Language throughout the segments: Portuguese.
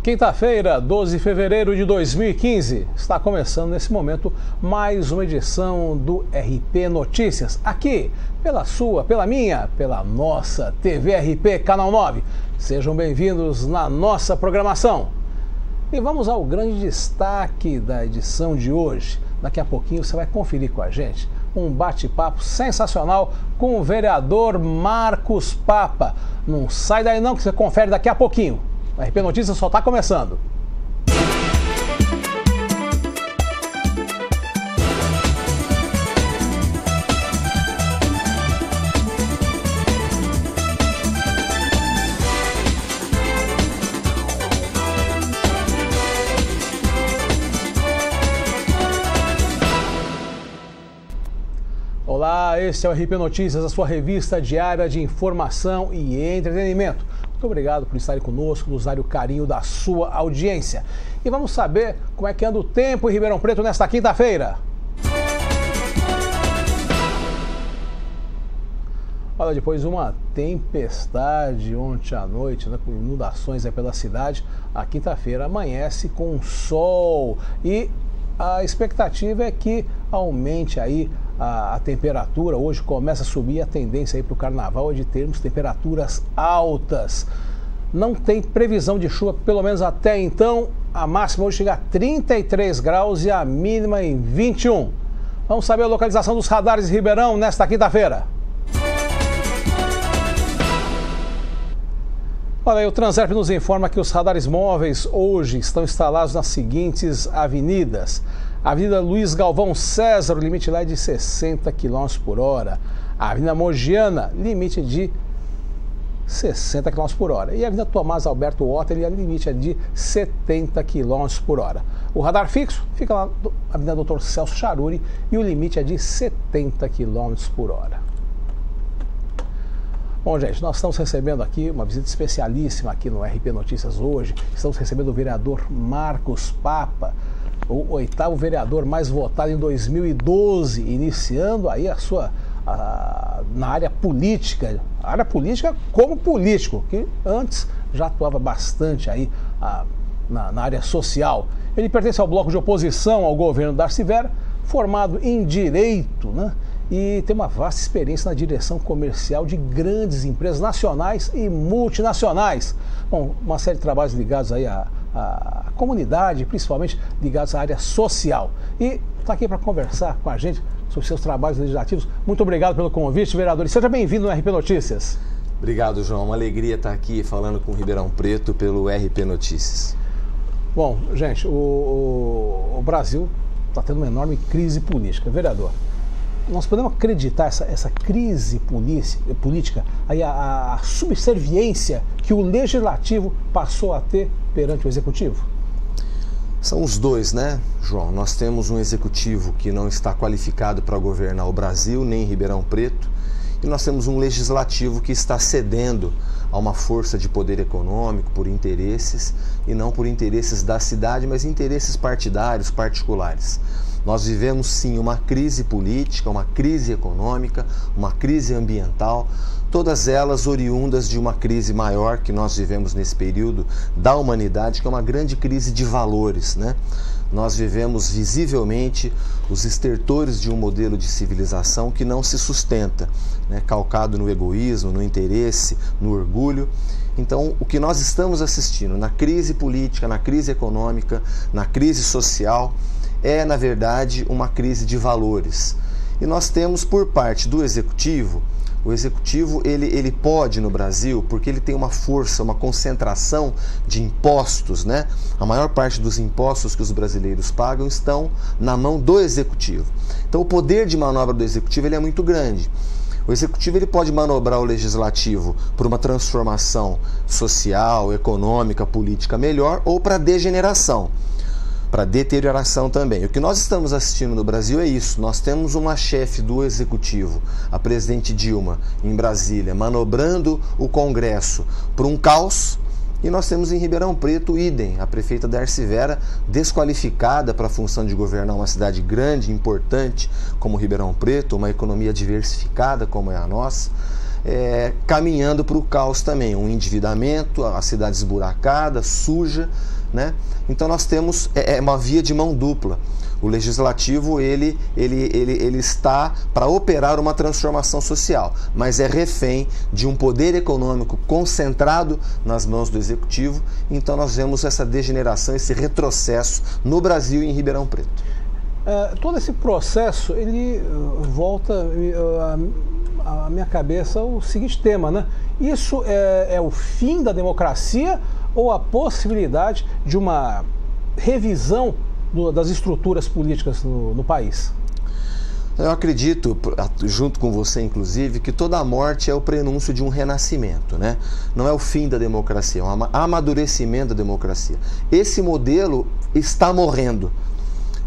Quinta-feira, 12 de fevereiro de 2015, está começando nesse momento mais uma edição do RP Notícias, aqui pela sua, pela minha, pela nossa TV RP Canal 9. Sejam bem-vindos na nossa programação. E vamos ao grande destaque da edição de hoje. Daqui a pouquinho você vai conferir com a gente um bate-papo sensacional com o vereador Marcos Papa. Não sai daí não que você confere daqui a pouquinho. O RP Notícias só está começando. Olá, esse é o RP Notícias, a sua revista diária de informação e entretenimento. Muito obrigado por estarem conosco, nos dar o carinho da sua audiência. E vamos saber como é que anda o tempo em Ribeirão Preto nesta quinta-feira. Olha, depois de uma tempestade ontem à noite, né, com inundações aí pela cidade, a quinta-feira amanhece com sol e a expectativa é que aumente aí a temperatura. Hoje começa a subir, a tendência aí para o carnaval é de termos temperaturas altas. Não tem previsão de chuva, pelo menos até então. A máxima hoje chega a 33 graus e a mínima em 21. Vamos saber a localização dos radares de Ribeirão nesta quinta-feira. Olha aí, o Transerp nos informa que os radares móveis hoje estão instalados nas seguintes avenidas. Avenida Luiz Galvão César, o limite lá é de 60 km por hora. A Avenida Mogiana, limite de 60 km por hora. E a Avenida Tomás Alberto Otter, o limite é de 70 km por hora. O radar fixo fica lá na Avenida Dr. Celso Charuri e o limite é de 70 km por hora. Bom, gente, nós estamos recebendo aqui uma visita especialíssima aqui no RP Notícias hoje. Estamos recebendo o vereador Marcos Papa, o oitavo vereador mais votado em 2012, iniciando aí na área política como político, que antes já atuava bastante aí na área social. Ele pertence ao bloco de oposição ao governo Darcy Vera, formado em Direito, né? E tem uma vasta experiência na direção comercial de grandes empresas nacionais e multinacionais. Bom, uma série de trabalhos ligados aí à comunidade, principalmente ligados à área social. E está aqui para conversar com a gente sobre seus trabalhos legislativos. Muito obrigado pelo convite, vereador. E seja bem-vindo no RP Notícias. Obrigado, João. Uma alegria estar aqui falando com o Ribeirão Preto pelo RP Notícias. Bom, gente, o Brasil está tendo uma enorme crise política. Vereador, nós podemos acreditar essa crise política, aí a subserviência que o Legislativo passou a ter perante o Executivo? São os dois, né, João? Nós temos um Executivo que não está qualificado para governar o Brasil, nem Ribeirão Preto, e nós temos um Legislativo que está cedendo a uma força de poder econômico por interesses, e não por interesses da cidade, mas interesses partidários, particulares. Nós vivemos sim uma crise política, uma crise econômica, uma crise ambiental, todas elas oriundas de uma crise maior que nós vivemos nesse período da humanidade, que é uma grande crise de valores, né? Nós vivemos visivelmente os estertores de um modelo de civilização que não se sustenta, né? Calcado no egoísmo, no interesse, no orgulho. Então, o que nós estamos assistindo na crise política, na crise econômica, na crise social, é, na verdade, uma crise de valores. E nós temos, por parte do Executivo, o Executivo ele pode no Brasil, porque ele tem uma força, uma concentração de impostos, né? A maior parte dos impostos que os brasileiros pagam estão na mão do Executivo. Então, o poder de manobra do Executivo ele é muito grande. O Executivo ele pode manobrar o Legislativo para uma transformação social, econômica, política melhor ou para degeneração, para deterioração também. O que nós estamos assistindo no Brasil é isso. Nós temos uma chefe do Executivo, a presidente Dilma, em Brasília, manobrando o Congresso para um caos, e nós temos em Ribeirão Preto, idem, a prefeita Darcy Vera, desqualificada para a função de governar uma cidade grande, importante, como Ribeirão Preto, uma economia diversificada como é a nossa, caminhando para o caos também, um endividamento, a cidade esburacada, suja, né? Então nós temos uma via de mão dupla. O legislativo ele está para operar uma transformação social, mas é refém de um poder econômico concentrado nas mãos do executivo. Então nós vemos essa degeneração, esse retrocesso no Brasil e em Ribeirão Preto. Todo esse processo, ele volta à minha cabeça o seguinte tema, né? Isso é o fim da democracia ou a possibilidade de uma revisão das estruturas políticas no país? Eu acredito, junto com você inclusive, que toda morte é o prenúncio de um renascimento, né? Não é o fim da democracia, é um amadurecimento da democracia. Esse modelo está morrendo.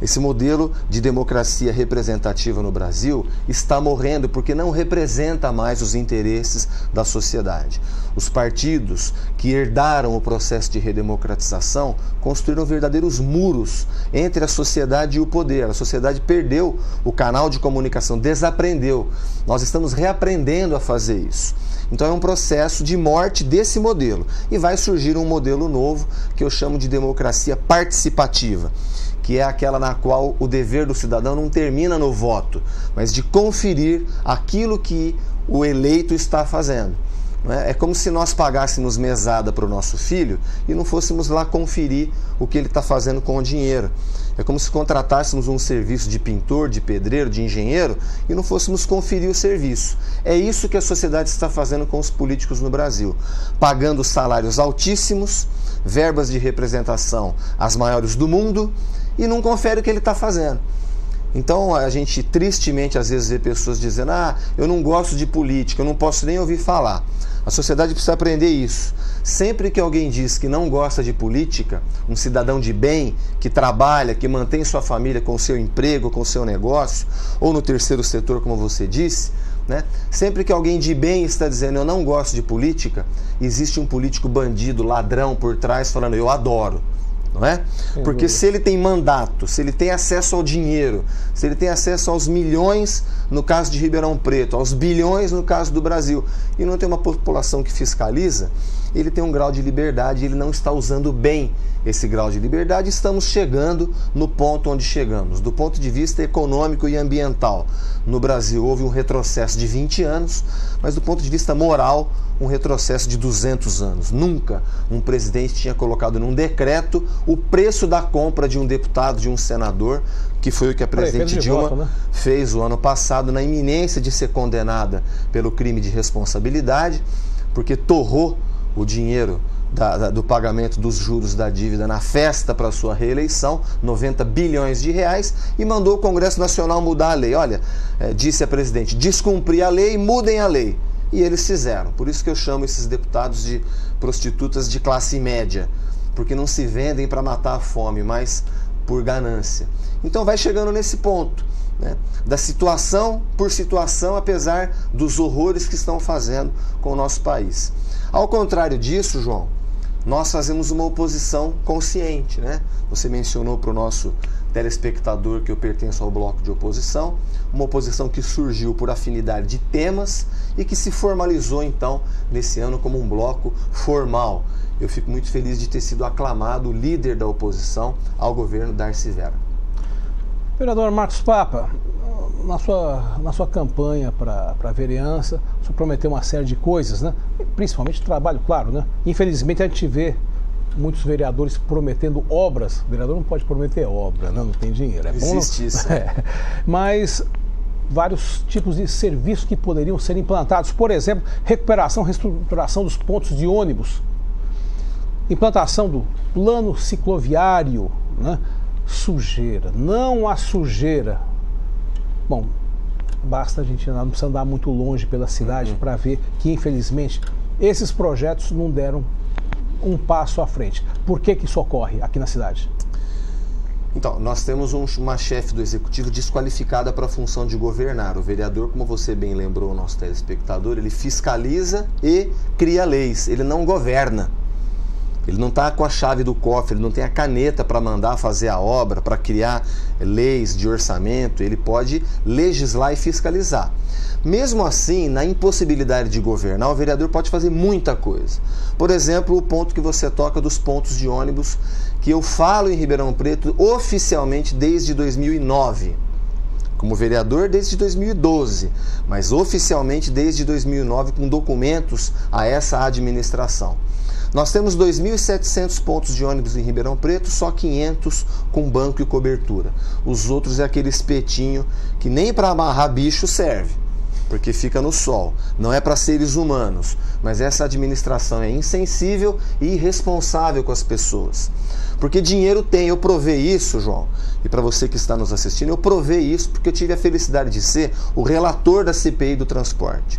Esse modelo de democracia representativa no Brasil está morrendo porque não representa mais os interesses da sociedade. Os partidos que herdaram o processo de redemocratização construíram verdadeiros muros entre a sociedade e o poder. A sociedade perdeu o canal de comunicação, desaprendeu. Nós estamos reaprendendo a fazer isso. Então é um processo de morte desse modelo. E vai surgir um modelo novo que eu chamo de democracia participativa, que é aquela na qual o dever do cidadão não termina no voto, mas de conferir aquilo que o eleito está fazendo. É como se nós pagássemos mesada para o nosso filho e não fôssemos lá conferir o que ele está fazendo com o dinheiro. É como se contratássemos um serviço de pintor, de pedreiro, de engenheiro e não fôssemos conferir o serviço. É isso que a sociedade está fazendo com os políticos no Brasil, pagando salários altíssimos, verbas de representação as maiores do mundo, e não confere o que ele está fazendo. Então a gente tristemente às vezes vê pessoas dizendo: eu não gosto de política, eu não posso nem ouvir falar. A sociedade precisa aprender isso. Sempre que alguém diz que não gosta de política, um cidadão de bem, que trabalha, que mantém sua família com o seu emprego, com o seu negócio, ou no terceiro setor, como você disse, né? Sempre que alguém de bem está dizendo eu não gosto de política, existe um político bandido, ladrão por trás falando eu adoro. Não é? Porque se ele tem mandato, se ele tem acesso ao dinheiro, se ele tem acesso aos milhões no caso de Ribeirão Preto, aos bilhões no caso do Brasil, e não tem uma população que fiscaliza, ele tem um grau de liberdade e ele não está usando bem esse grau de liberdade. Estamos chegando no ponto onde chegamos. Do ponto de vista econômico e ambiental, no Brasil houve um retrocesso de 20 anos, mas do ponto de vista moral, um retrocesso de 200 anos. Nunca um presidente tinha colocado num decreto o preço da compra de um deputado, de um senador, que foi o que a presidente Dilma fez o ano passado, na iminência de ser condenada pelo crime de responsabilidade, porque torrou o dinheiro do pagamento dos juros da dívida na festa para sua reeleição, 90 bilhões de reais, e mandou o Congresso Nacional mudar a lei. Olha, disse a presidente, descumprir a lei, mudem a lei. E eles fizeram. Por isso que eu chamo esses deputados de prostitutas de classe média, porque não se vendem para matar a fome, mas por ganância. Então vai chegando nesse ponto, né? Da situação por situação, apesar dos horrores que estão fazendo com o nosso país. Ao contrário disso, João, nós fazemos uma oposição consciente, né? Você mencionou para o nosso telespectador que eu pertenço ao bloco de oposição, uma oposição que surgiu por afinidade de temas e que se formalizou então nesse ano como um bloco formal. Eu fico muito feliz de ter sido aclamado o líder da oposição ao governo Darcy Vera. Vereador Marcos Papa, na sua campanha para a vereança, o senhor prometeu uma série de coisas, né? Principalmente trabalho, claro, né? Infelizmente a gente vê muitos vereadores prometendo obras. O vereador não pode prometer obra, né? Não tem dinheiro. É bom, existe isso. Mas vários tipos de serviços que poderiam ser implantados. Por exemplo, recuperação, reestruturação dos pontos de ônibus, implantação do plano cicloviário, né? Sujeira, não há sujeira. Bom, basta a gente não precisa andar muito longe pela cidade para ver que, infelizmente, esses projetos não deram um passo à frente. Por que isso ocorre aqui na cidade? Então, nós temos uma chefe do Executivo desqualificada para a função de governar. O vereador, como você bem lembrou, o nosso telespectador, ele fiscaliza e cria leis, ele não governa. Ele não está com a chave do cofre, ele não tem a caneta para mandar fazer a obra, para criar leis de orçamento, ele pode legislar e fiscalizar. Mesmo assim, na impossibilidade de governar, o vereador pode fazer muita coisa. Por exemplo, o ponto que você toca dos pontos de ônibus que eu falo em Ribeirão Preto oficialmente desde 2009. Como vereador desde 2012, mas oficialmente desde 2009 com documentos a essa administração. Nós temos 2.700 pontos de ônibus em Ribeirão Preto, só 500 com banco e cobertura. Os outros é aquele espetinho que nem para amarrar bicho serve, porque fica no sol. Não é para seres humanos, mas essa administração é insensível e irresponsável com as pessoas. Porque dinheiro tem, eu provei isso, João, e para você que está nos assistindo, eu provei isso porque eu tive a felicidade de ser o relator da CPI do transporte.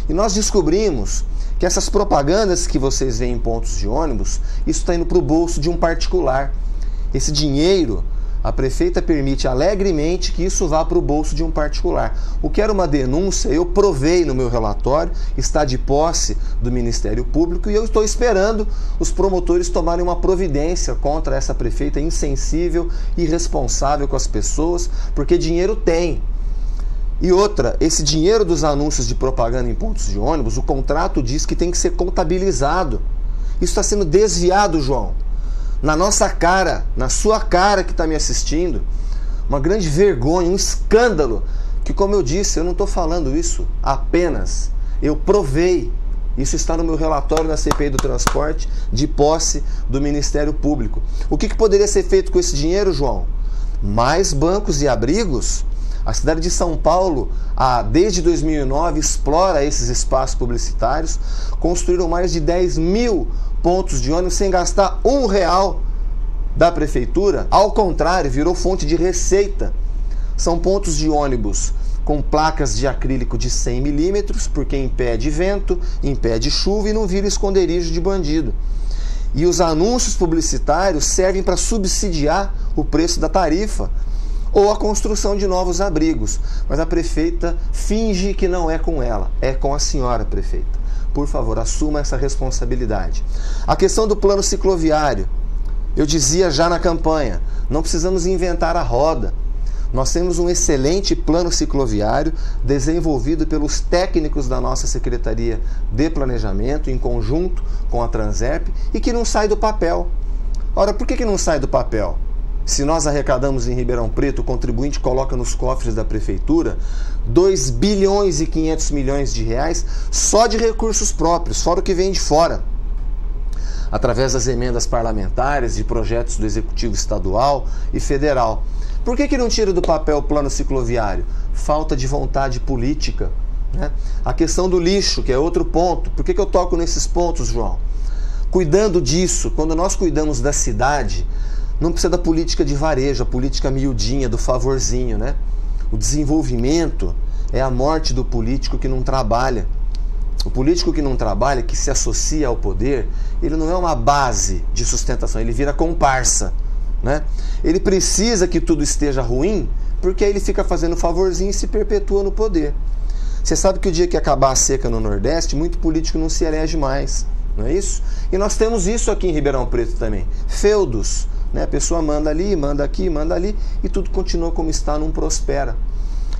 E nós descobrimos que essas propagandas que vocês veem em pontos de ônibus, isso está indo para o bolso de um particular. Esse dinheiro, a prefeita permite alegremente que isso vá para o bolso de um particular. O que era uma denúncia, eu provei no meu relatório, está de posse do Ministério Público e eu estou esperando os promotores tomarem uma providência contra essa prefeita insensível e irresponsável com as pessoas, porque dinheiro tem. E outra, esse dinheiro dos anúncios de propaganda em pontos de ônibus, o contrato diz que tem que ser contabilizado. Isso está sendo desviado, João. Na nossa cara, na sua cara que está me assistindo, uma grande vergonha, um escândalo, que como eu disse, eu não estou falando isso apenas, eu provei, isso está no meu relatório na CPI do transporte, de posse do Ministério Público. O que poderia ser feito com esse dinheiro, João? Mais bancos e abrigos? A cidade de São Paulo, desde 2009, explora esses espaços publicitários, construíram mais de 10 mil pontos de ônibus sem gastar R$1 da prefeitura. Ao contrário, virou fonte de receita. São pontos de ônibus com placas de acrílico de 100 milímetros, porque impede vento, impede chuva e não vira esconderijo de bandido. E os anúncios publicitários servem para subsidiar o preço da tarifa ou a construção de novos abrigos. Mas a prefeita finge que não é com ela, é com a senhora prefeita. Por favor, assuma essa responsabilidade. A questão do plano cicloviário, eu dizia já na campanha, não precisamos inventar a roda. Nós temos um excelente plano cicloviário desenvolvido pelos técnicos da nossa Secretaria de Planejamento, em conjunto com a Transerp, e que não sai do papel. Ora, por que não sai do papel? Se nós arrecadamos em Ribeirão Preto, o contribuinte coloca nos cofres da prefeitura 2 bilhões e 500 milhões de reais só de recursos próprios, fora o que vem de fora, através das emendas parlamentares, de projetos do Executivo Estadual e Federal. Por que não tira do papel o plano cicloviário? Falta de vontade política, né? A questão do lixo, que é outro ponto. Por que eu toco nesses pontos, João? Cuidando disso, quando nós cuidamos da cidade, não precisa da política de varejo, a política miudinha, do favorzinho, né? O desenvolvimento é a morte do político que não trabalha. O político que não trabalha, que se associa ao poder, ele não é uma base de sustentação, ele vira comparsa, né? Ele precisa que tudo esteja ruim, porque aí ele fica fazendo favorzinho e se perpetua no poder. Você sabe que o dia que acabar a seca no Nordeste, muito político não se elege mais, não é isso? E nós temos isso aqui em Ribeirão Preto também, feudos. A pessoa manda ali, manda aqui, manda ali e tudo continua como está, não prospera.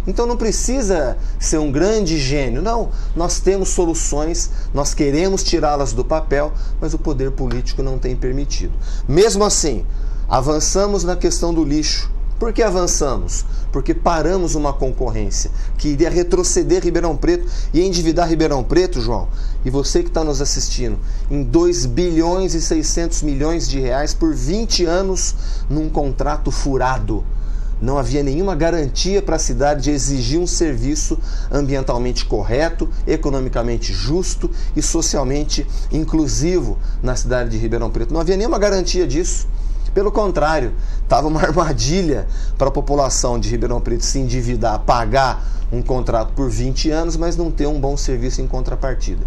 Então não precisa ser um grande gênio, não. Nós temos soluções, nós queremos tirá-las do papel, mas o poder político não tem permitido. Mesmo assim, avançamos na questão do lixo. Por que avançamos? Porque paramos uma concorrência que iria retroceder Ribeirão Preto e endividar Ribeirão Preto, João, e você que está nos assistindo, em 2 bilhões e 600 milhões de reais por 20 anos num contrato furado. Não havia nenhuma garantia para a cidade de exigir um serviço ambientalmente correto, economicamente justo e socialmente inclusivo na cidade de Ribeirão Preto. Não havia nenhuma garantia disso. Pelo contrário, estava uma armadilha para a população de Ribeirão Preto se endividar, pagar um contrato por 20 anos, mas não ter um bom serviço em contrapartida.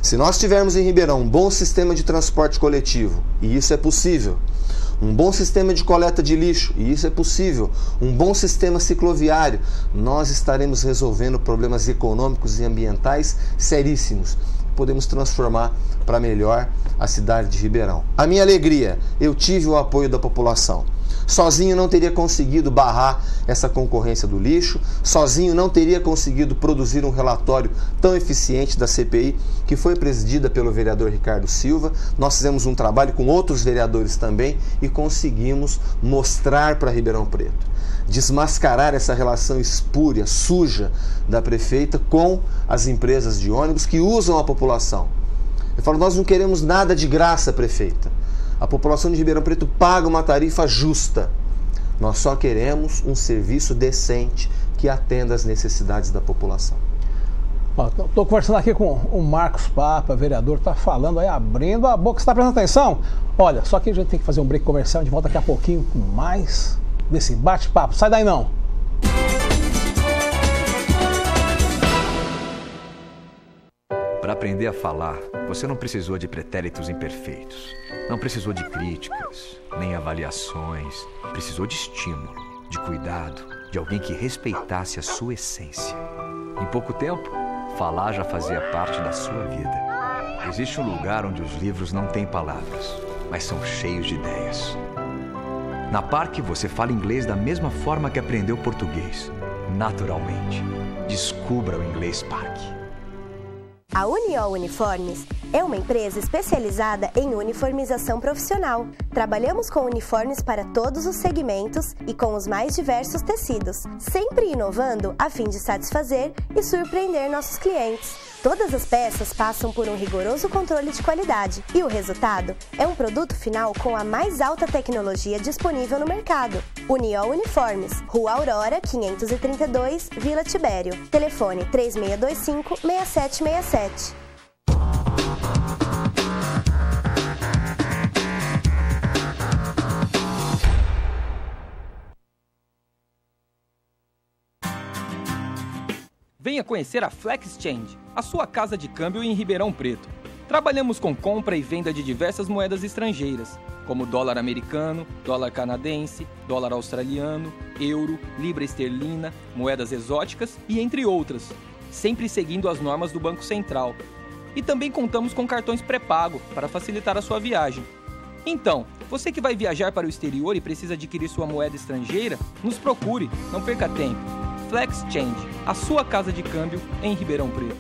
Se nós tivermos em Ribeirão um bom sistema de transporte coletivo, e isso é possível, um bom sistema de coleta de lixo, e isso é possível, um bom sistema cicloviário, nós estaremos resolvendo problemas econômicos e ambientais seríssimos. Podemos transformar para melhor a cidade de Ribeirão. A minha alegria, eu tive o apoio da população. sozinho não teria conseguido barrar essa concorrência do lixo, sozinho não teria conseguido produzir um relatório tão eficiente da CPI, que foi presidida pelo vereador Ricardo Silva. Nós fizemos um trabalho com outros vereadores também e conseguimos mostrar para Ribeirão Preto, desmascarar essa relação espúria, suja da prefeita com as empresas de ônibus que usam a população. Eu falo, nós não queremos nada de graça, prefeita. A população de Ribeirão Preto paga uma tarifa justa. Nós só queremos um serviço decente que atenda às necessidades da população. Estou conversando aqui com o Marcos Papa, vereador, está falando aí, abrindo a boca. Você está prestando atenção? Olha, só que a gente tem que fazer um break comercial, a gente volta daqui a pouquinho com mais desse bate-papo. Sai daí não! Para aprender a falar, você não precisou de pretéritos imperfeitos, não precisou de críticas, nem avaliações, precisou de estímulo, de cuidado, de alguém que respeitasse a sua essência. Em pouco tempo, falar já fazia parte da sua vida. Existe um lugar onde os livros não têm palavras, mas são cheios de ideias. Na Parque, você fala inglês da mesma forma que aprendeu português, naturalmente. Descubra o Inglês Parque. A Uniol Uniformes é uma empresa especializada em uniformização profissional. Trabalhamos com uniformes para todos os segmentos e com os mais diversos tecidos, sempre inovando a fim de satisfazer e surpreender nossos clientes. Todas as peças passam por um rigoroso controle de qualidade e o resultado é um produto final com a mais alta tecnologia disponível no mercado. Uniol Uniformes, Rua Aurora, 532, Vila Tibério. Telefone 3625-6767. Venha conhecer a Flex Change, a sua casa de câmbio em Ribeirão Preto. Trabalhamos com compra e venda de diversas moedas estrangeiras, como dólar americano, dólar canadense, dólar australiano, euro, libra esterlina, moedas exóticas e entre outras, sempre seguindo as normas do Banco Central. E também contamos com cartões pré-pago para facilitar a sua viagem. Então, você que vai viajar para o exterior e precisa adquirir sua moeda estrangeira, nos procure, não perca tempo. Flex Change, a sua casa de câmbio em Ribeirão Preto.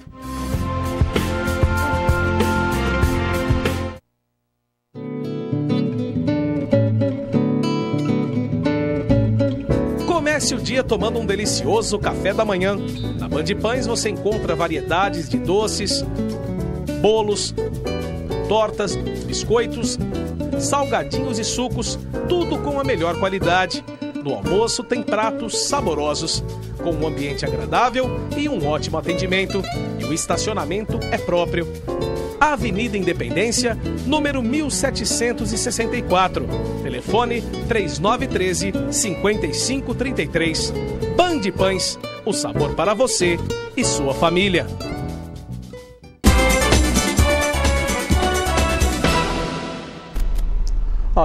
Comece o dia tomando um delicioso café da manhã. Na Band Pães você encontra variedades de doces, bolos, tortas, biscoitos, salgadinhos e sucos, tudo com a melhor qualidade. No almoço tem pratos saborosos, com um ambiente agradável e um ótimo atendimento. E o estacionamento é próprio. Avenida Independência, número 1764. Telefone 3913-5533. Band Pães, o sabor para você e sua família.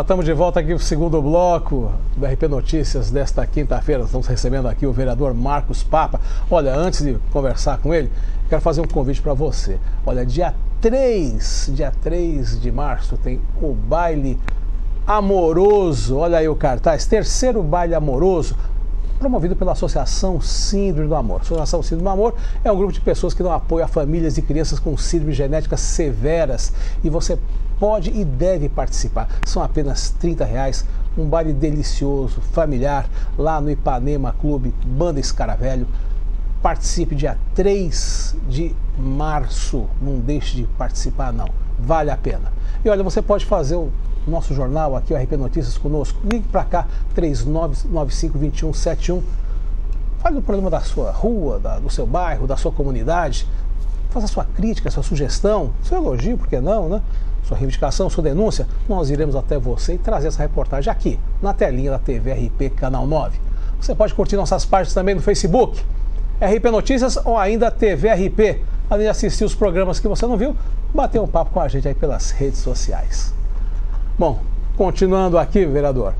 Estamos de volta aqui para o segundo bloco do RP Notícias desta quinta-feira. Estamos recebendo aqui o vereador Marcos Papa. Olha, antes de conversar com ele, quero fazer um convite para você. Olha, dia 3 de março tem o baile amoroso. Olha aí o cartaz, terceiro baile amoroso, promovido pela Associação Síndrome do Amor. A Associação Síndrome do Amor é um grupo de pessoas que dão apoio a famílias e crianças com síndromes genéticas severas. E você pode e deve participar. São apenas R$30, um baile delicioso, familiar, lá no Ipanema Clube Banda Escaravelho. Participe dia 3 de março. Não deixe de participar, não. Vale a pena. E olha, você pode fazer o nosso jornal aqui, o RP Notícias, conosco. Ligue para cá, 3995-2171. Fale do problema da sua rua, do seu bairro, da sua comunidade. Faça sua crítica, sua sugestão, seu elogio, por que não, né? Sua reivindicação, sua denúncia. Nós iremos até você e trazer essa reportagem aqui, na telinha da TV RP Canal 9. Você pode curtir nossas páginas também no Facebook, RP Notícias ou ainda TV RP. Além de assistir os programas que você não viu, bater um papo com a gente aí pelas redes sociais. Bom, continuando aqui, vereador,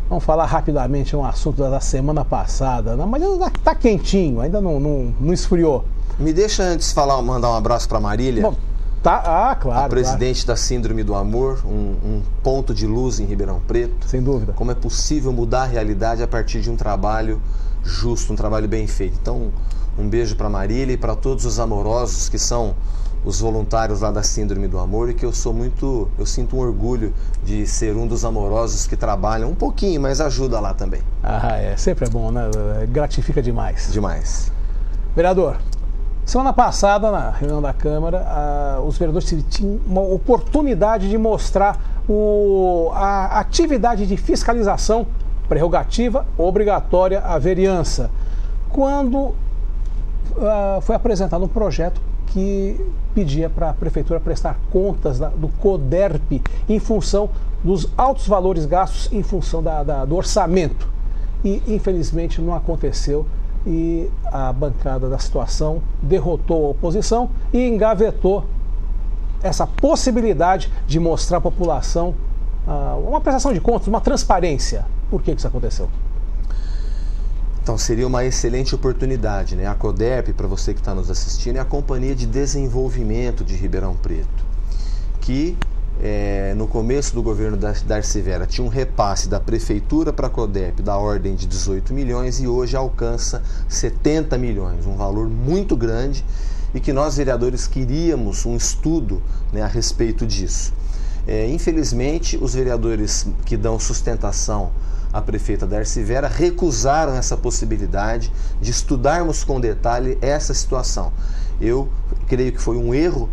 vamos falar rapidamente um assunto da semana passada, mas ainda está quentinho, ainda não esfriou. Me deixa antes mandar um abraço para Marília. Bom, Claro. A presidente da Síndrome do Amor, um ponto de luz em Ribeirão Preto. Sem dúvida. Como é possível mudar a realidade a partir de um trabalho justo, um trabalho bem feito. Então, um beijo para Marília e para todos os amorosos que são os voluntários lá da Síndrome do Amor, e que eu sinto um orgulho de ser um dos amorosos que trabalham um pouquinho, mas ajuda lá também. Sempre é bom, né? Gratifica demais. Demais. Vereador, semana passada, na reunião da Câmara, os vereadores tinham uma oportunidade de mostrar a atividade de fiscalização prerrogativa obrigatória à vereança, quando foi apresentado um projeto que pedia para a Prefeitura prestar contas do CODERP em função dos altos valores gastos em função do orçamento. E, infelizmente, não aconteceu e a bancada da situação derrotou a oposição e engavetou essa possibilidade de mostrar à população uma prestação de contas, uma transparência. Por que isso aconteceu? Então seria uma excelente oportunidade, né? A CODERP, para você que está nos assistindo, é a Companhia de Desenvolvimento de Ribeirão Preto, que no começo do governo da Darcy Vera tinha um repasse da Prefeitura para a CODERP da ordem de 18 milhões e hoje alcança 70 milhões, um valor muito grande, e que nós vereadores queríamos um estudo, né, a respeito disso. Infelizmente, os vereadores que dão sustentação à prefeita Darcy Vera recusaram essa possibilidade de estudarmos com detalhe essa situação. Eu creio que foi um erro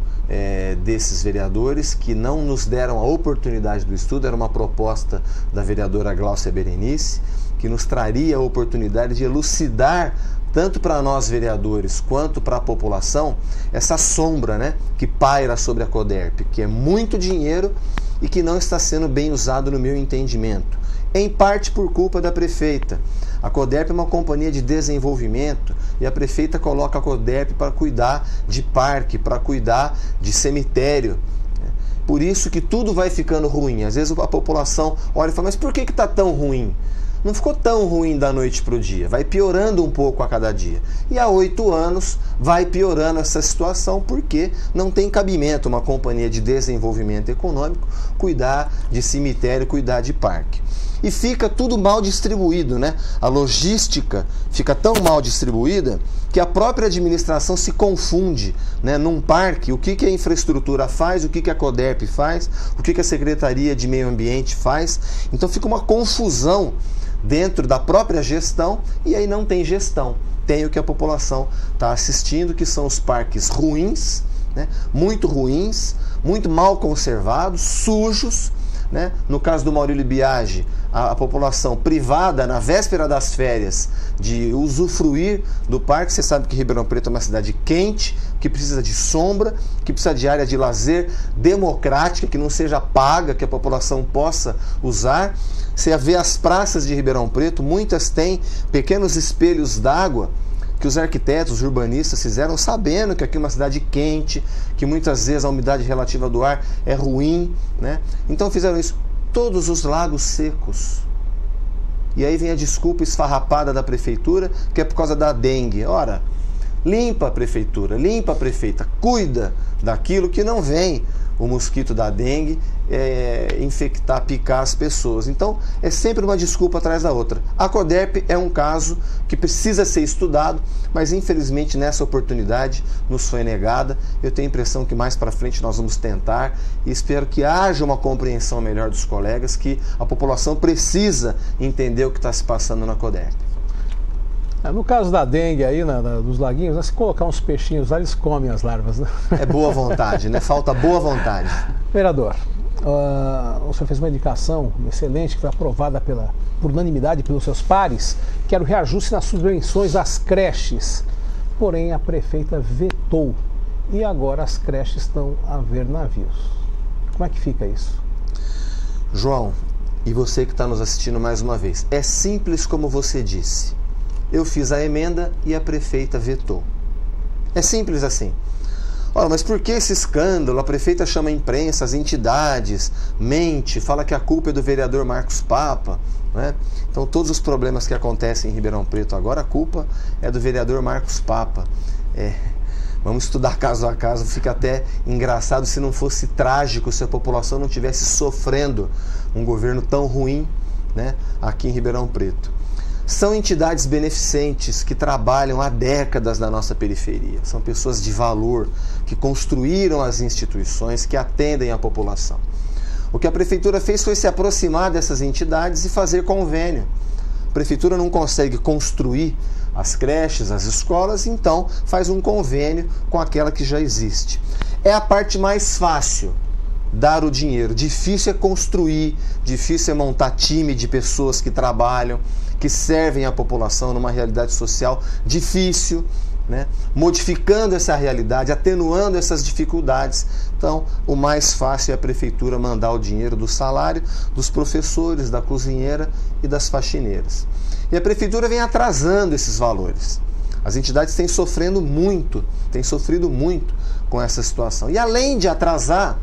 desses vereadores que não nos deram a oportunidade do estudo. Era uma proposta da vereadora Gláucia Berenice, que nos traria a oportunidade de elucidar, tanto para nós vereadores quanto para a população, essa sombra, né, que paira sobre a CODERP, que é muito dinheiro e que não está sendo bem usado no meu entendimento. Em parte por culpa da prefeita. A CODERP é uma companhia de desenvolvimento e a prefeita coloca a CODERP para cuidar de parque, para cuidar de cemitério. Por isso que tudo vai ficando ruim. Às vezes a população olha e fala, mas por que está tão ruim? Não ficou tão ruim da noite para o dia, vai piorando um pouco a cada dia. E há 8 anos vai piorando essa situação porque não tem cabimento uma companhia de desenvolvimento econômico cuidar de cemitério, cuidar de parque. E fica tudo mal distribuído, né? A logística fica tão mal distribuída que a própria administração se confunde, né? Num parque, o que a infraestrutura faz, o que a CODERP faz, o que a Secretaria de Meio Ambiente faz. Então fica uma confusão dentro da própria gestão e aí não tem gestão. Tem o que a população está assistindo, que são os parques ruins, né? Muito ruins, muito mal conservados, sujos, né? No caso do Maurílio Biagi, a população privada na véspera das férias de usufruir do parque. Você sabe que Ribeirão Preto é uma cidade quente, que precisa de sombra, que precisa de área de lazer democrática, que não seja paga, que a população possa usar. Você vê as praças de Ribeirão Preto, muitas têm pequenos espelhos d'água que os arquitetos, os urbanistas fizeram sabendo que aqui é uma cidade quente, que muitas vezes a umidade relativa do ar é ruim, né? Então fizeram isso. Todos os lagos secos. E aí vem a desculpa esfarrapada da prefeitura, que é por causa da dengue. Ora, limpa a prefeitura, limpa a prefeita, cuida daquilo que não vem o mosquito da dengue infectar, picar as pessoas. Então, é sempre uma desculpa atrás da outra. A CODERP é um caso que precisa ser estudado, mas infelizmente nessa oportunidade nos foi negada. Eu tenho a impressão que mais para frente nós vamos tentar e espero que haja uma compreensão melhor dos colegas, que a população precisa entender o que está se passando na CODERP. No caso da dengue aí, dos laguinhos, né, se colocar uns peixinhos lá, eles comem as larvas, né? É boa vontade, né? Falta boa vontade. Vereador, o senhor fez uma indicação excelente, que foi aprovada por unanimidade pelos seus pares, que era o reajuste nas subvenções às creches. Porém, a prefeita vetou e agora as creches estão a ver navios. Como é que fica isso? João, e você que está nos assistindo mais uma vez, é simples como você disse. Eu fiz a emenda e a prefeita vetou. É simples assim. Olha, mas por que esse escândalo? A prefeita chama a imprensa, as entidades, mente, fala que a culpa é do vereador Marcos Papa, né? Então todos os problemas que acontecem em Ribeirão Preto agora, a culpa é do vereador Marcos Papa. Vamos estudar caso a caso, fica até engraçado se não fosse trágico, se a população não estivesse sofrendo um governo tão ruim, né, aqui em Ribeirão Preto. São entidades beneficentes que trabalham há décadas na nossa periferia. São pessoas de valor, que construíram as instituições, que atendem a população. O que a Prefeitura fez foi se aproximar dessas entidades e fazer convênio. A Prefeitura não consegue construir as creches, as escolas, então faz um convênio com aquela que já existe. É a parte mais fácil, dar o dinheiro. Difícil é construir, difícil é montar time de pessoas que trabalham, que servem a população numa realidade social difícil, né? Modificando essa realidade, atenuando essas dificuldades. Então, o mais fácil é a Prefeitura mandar o dinheiro do salário dos professores, da cozinheira e das faxineiras. E a Prefeitura vem atrasando esses valores. As entidades têm sofrido muito com essa situação. E além de atrasar,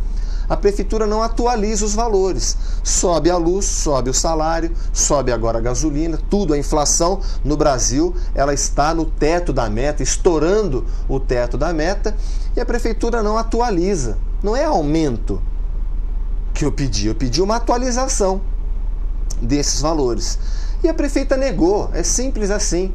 a Prefeitura não atualiza os valores. Sobe a luz, sobe o salário, sobe agora a gasolina, tudo, a inflação no Brasil, ela está no teto da meta, estourando o teto da meta, e a Prefeitura não atualiza. Não é aumento que eu pedi uma atualização desses valores. E a prefeita negou, é simples assim.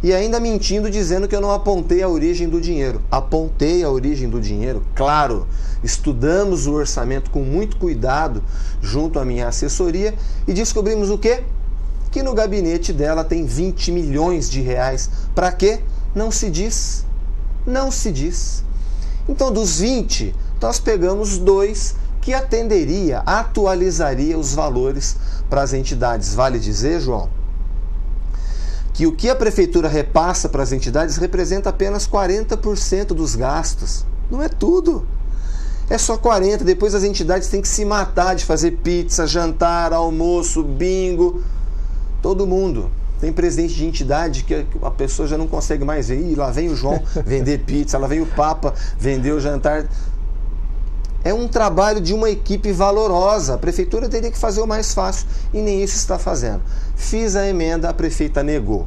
E ainda mentindo, dizendo que eu não apontei a origem do dinheiro. Apontei a origem do dinheiro, claro. Estudamos o orçamento com muito cuidado junto à minha assessoria e descobrimos o quê? Que no gabinete dela tem 20 milhões de reais. Para quê? Não se diz. Não se diz. Então, dos 20, nós pegamos 2 que atenderia, atualizaria os valores para as entidades. Vale dizer, João, que o que a Prefeitura repassa para as entidades representa apenas 40% dos gastos. Não é tudo. É só 40%. Depois as entidades têm que se matar de fazer pizza, jantar, almoço, bingo. Todo mundo. Tem presidente de entidade que a pessoa já não consegue mais ver. Ih, lá vem o João vender pizza, lá vem o Papa vender o jantar. É um trabalho de uma equipe valorosa. A Prefeitura teria que fazer o mais fácil e nem isso está fazendo. Fiz a emenda, a prefeita negou.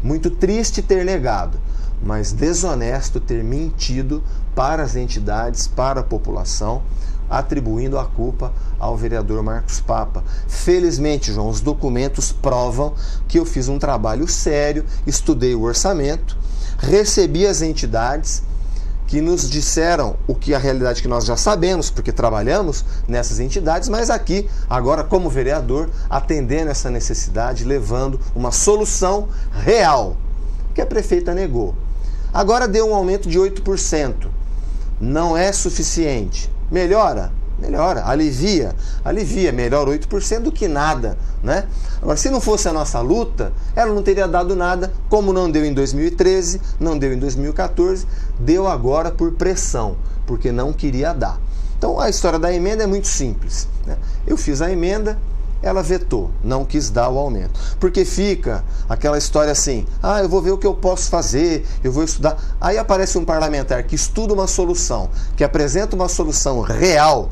Muito triste ter negado, mas desonesto ter mentido para as entidades, para a população, atribuindo a culpa ao vereador Marcos Papa. Felizmente, João, os documentos provam que eu fiz um trabalho sério, estudei o orçamento, recebi as entidades que nos disseram o que a realidade que nós já sabemos, porque trabalhamos nessas entidades, mas aqui, agora como vereador, atendendo essa necessidade, levando uma solução real, que a prefeita negou. Agora deu um aumento de 8%. Não é suficiente. Melhora? Melhora. Alivia? Alivia. Melhor 8% do que nada, né? Agora, se não fosse a nossa luta, ela não teria dado nada, como não deu em 2013, não deu em 2014, deu agora por pressão, porque não queria dar. Então, a história da emenda é muito simples, né? Eu fiz a emenda, ela vetou, não quis dar o aumento. Porque fica aquela história assim, eu vou ver o que eu posso fazer, eu vou estudar. Aí aparece um parlamentar que estuda uma solução, que apresenta uma solução real,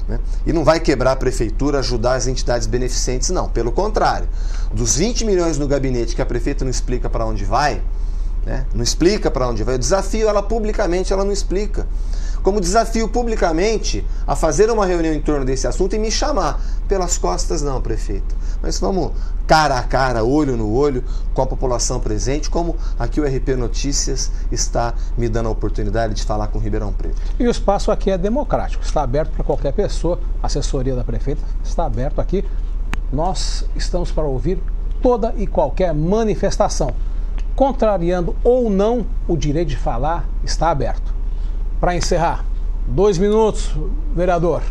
né? E não vai quebrar a prefeitura, ajudar as entidades beneficentes, não. Pelo contrário, dos 20 milhões no gabinete que a prefeita não explica para onde vai, né? Não explica para onde vai, eu desafio ela publicamente, ela não explica. Como desafio publicamente a fazer uma reunião em torno desse assunto e me chamar. Pelas costas não, prefeito. Mas vamos cara a cara, olho no olho, com a população presente, como aqui o RP Notícias está me dando a oportunidade de falar com Ribeirão Preto. E o espaço aqui é democrático, está aberto para qualquer pessoa. A assessoria da prefeita está aberto aqui. Nós estamos para ouvir toda e qualquer manifestação. Contrariando ou não o direito de falar, está aberto. Para encerrar, 2 minutos, vereador.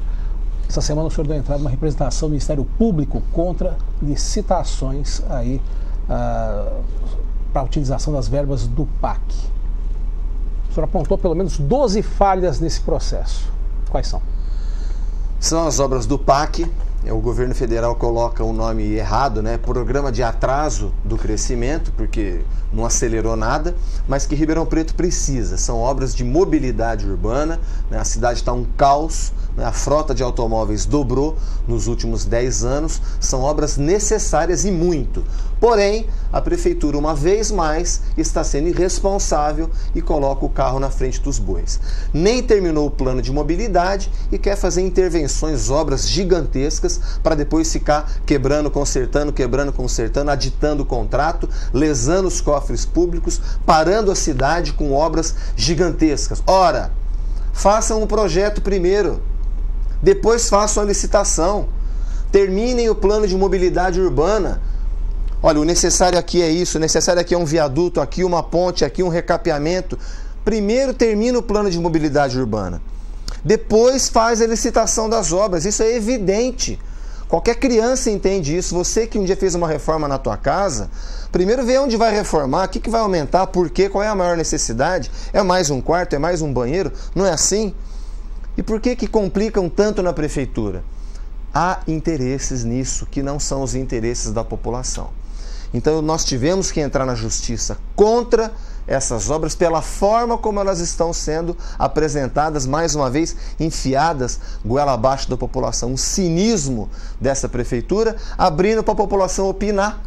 Essa semana o senhor deu entrada numa representação do Ministério Público contra licitações aí para a utilização das verbas do PAC. O senhor apontou pelo menos 12 falhas nesse processo. Quais são? São as obras do PAC. O governo federal coloca o nome errado, né? Programa de atraso do crescimento, porque não acelerou nada, mas que Ribeirão Preto precisa. São obras de mobilidade urbana, né? A cidade está um caos, A frota de automóveis dobrou nos últimos 10 anos, são obras necessárias e muito. Porém, a prefeitura, uma vez mais, está sendo irresponsável e coloca o carro na frente dos bois. Nem terminou o plano de mobilidade e quer fazer intervenções, obras gigantescas, para depois ficar quebrando, consertando, aditando o contrato, lesando os cofres públicos, parando a cidade com obras gigantescas. Ora, façam um projeto primeiro, depois façam a licitação, terminem o plano de mobilidade urbana. Olha, o necessário aqui é isso, o necessário aqui é um viaduto, aqui uma ponte, aqui um recapeamento. Primeiro termina o plano de mobilidade urbana, depois faz a licitação das obras, isso é evidente. Qualquer criança entende isso. Você que um dia fez uma reforma na tua casa, primeiro vê onde vai reformar, o que vai aumentar, por quê, qual é a maior necessidade. É mais um quarto, é mais um banheiro? Não é assim? E por que complicam tanto na prefeitura? Há interesses nisso, que não são os interesses da população. Então nós tivemos que entrar na justiça contra essas obras pela forma como elas estão sendo apresentadas, mais uma vez enfiadas goela abaixo da população. O cinismo dessa prefeitura, abrindo para a população opinar.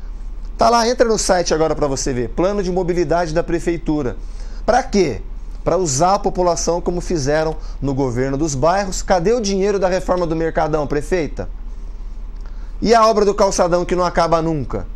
Tá lá, entra no site agora para você ver, plano de mobilidade da prefeitura. Para quê? Para usar a população como fizeram no governo dos bairros. Cadê o dinheiro da reforma do Mercadão, prefeita? E a obra do calçadão que não acaba nunca?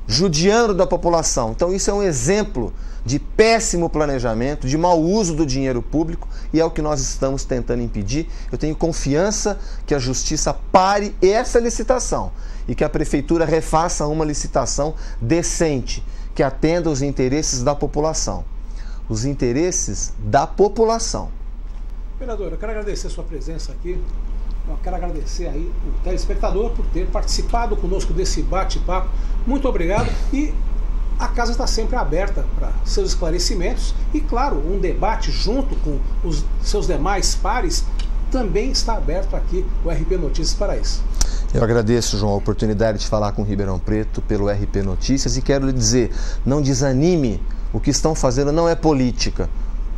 Judiando da população. Então isso é um exemplo de péssimo planejamento, de mau uso do dinheiro público, e é o que nós estamos tentando impedir. Eu tenho confiança que a justiça pare essa licitação e que a prefeitura refaça uma licitação decente, que atenda os interesses da população. Os interesses da população. Vereador, eu quero agradecer a sua presença aqui. Eu quero agradecer aí o telespectador por ter participado conosco desse bate-papo. Muito obrigado, e a casa está sempre aberta para seus esclarecimentos e, claro, um debate junto com os seus demais pares também está aberto aqui o RP Notícias para isso. Eu agradeço, João, a oportunidade de falar com Ribeirão Preto pelo RP Notícias e quero lhe dizer, não desanime, o que estão fazendo não é política,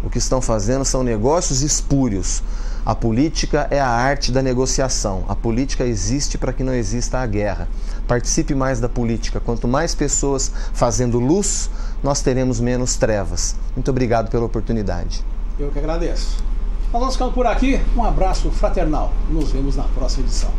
o que estão fazendo são negócios espúrios. A política é a arte da negociação, a política existe para que não exista a guerra. Participe mais da política, quanto mais pessoas fazendo luz, nós teremos menos trevas. Muito obrigado pela oportunidade. Eu que agradeço. Nós vamos ficando por aqui, um abraço fraternal, nos vemos na próxima edição.